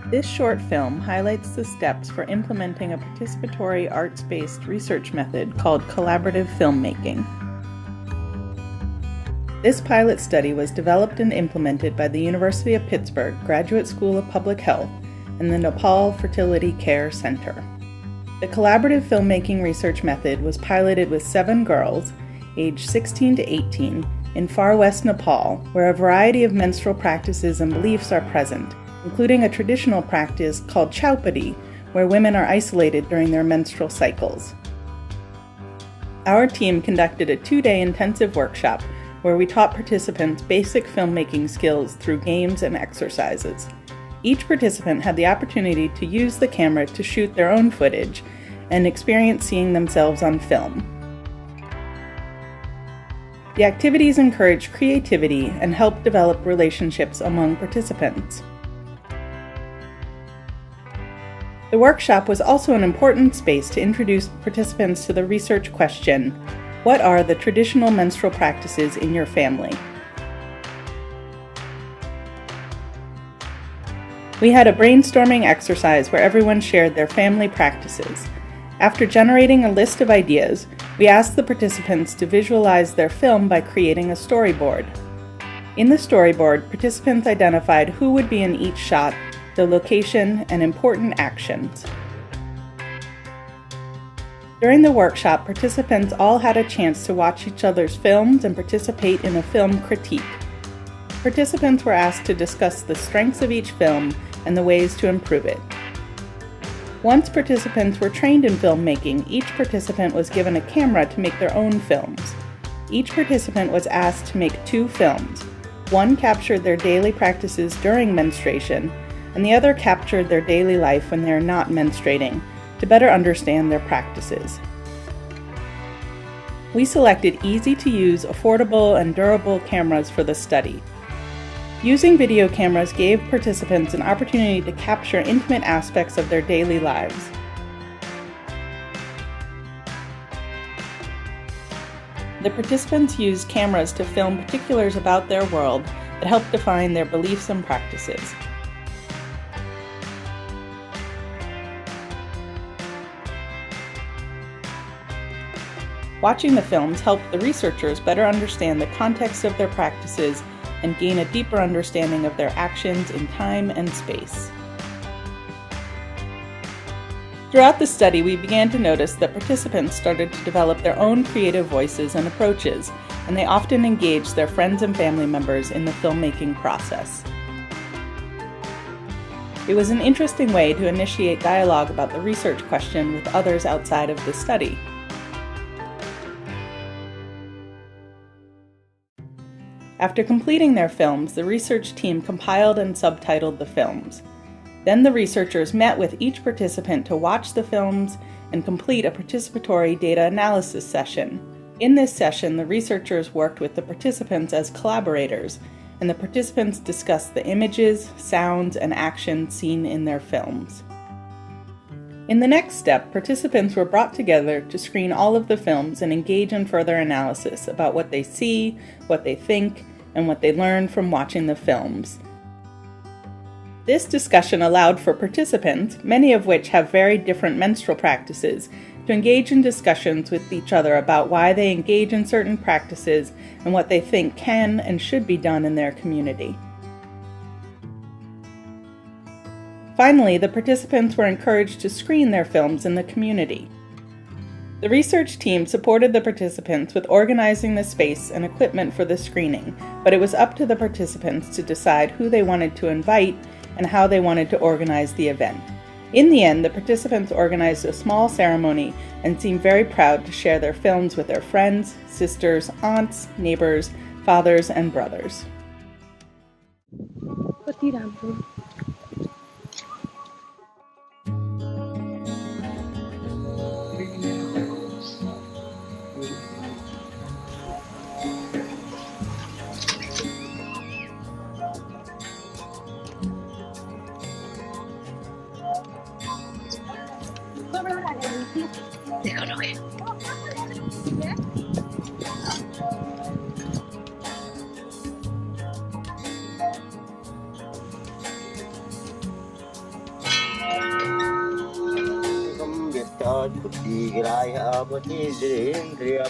This short film highlights the steps for implementing a participatory arts-based research method called collaborative filmmaking. This pilot study was developed and implemented by the University of Pittsburgh Graduate School of Public Health and the Nepal Fertility Care Center. The collaborative filmmaking research method was piloted with 7 girls, aged 16 to 18, in far west Nepal, where a variety of menstrual practices and beliefs are present, including a traditional practice called chaupadi, where women are isolated during their menstrual cycles. Our team conducted a 2-day intensive workshop where we taught participants basic filmmaking skills through games and exercises. Each participant had the opportunity to use the camera to shoot their own footage and experience seeing themselves on film. The activities encourage creativity and help develop relationships among participants. The workshop was also an important space to introduce participants to the research question, what are the traditional menstrual practices in your family? We had a brainstorming exercise where everyone shared their family practices. After generating a list of ideas, we asked the participants to visualize their film by creating a storyboard. In the storyboard, participants identified who would be in each shot, the location, and important actions. During the workshop, participants all had a chance to watch each other's films and participate in a film critique. Participants were asked to discuss the strengths of each film and the ways to improve it. Once participants were trained in filmmaking, each participant was given a camera to make their own films. Each participant was asked to make 2 films. One captured their daily practices during menstruation, and the other captured their daily life when they are not menstruating, to better understand their practices. We selected easy-to-use, affordable, and durable cameras for the study. Using video cameras gave participants an opportunity to capture intimate aspects of their daily lives. The participants used cameras to film particulars about their world that helped define their beliefs and practices. Watching the films helped the researchers better understand the context of their practices and gain a deeper understanding of their actions in time and space. Throughout the study, we began to notice that participants started to develop their own creative voices and approaches, and they often engaged their friends and family members in the filmmaking process. It was an interesting way to initiate dialogue about the research question with others outside of the study. After completing their films, the research team compiled and subtitled the films. Then the researchers met with each participant to watch the films and complete a participatory data analysis session. In this session, the researchers worked with the participants as collaborators, and the participants discussed the images, sounds, and actions seen in their films. In the next step, participants were brought together to screen all of the films and engage in further analysis about what they see, what they think, and what they learned from watching the films. This discussion allowed for participants, many of which have very different menstrual practices, to engage in discussions with each other about why they engage in certain practices and what they think can and should be done in their community. Finally, the participants were encouraged to screen their films in the community. The research team supported the participants with organizing the space and equipment for the screening, but it was up to the participants to decide who they wanted to invite and how they wanted to organize the event. In the end, the participants organized a small ceremony and seemed very proud to share their films with their friends, sisters, aunts, neighbors, fathers, and brothers. Kutigraya Pati Zindriya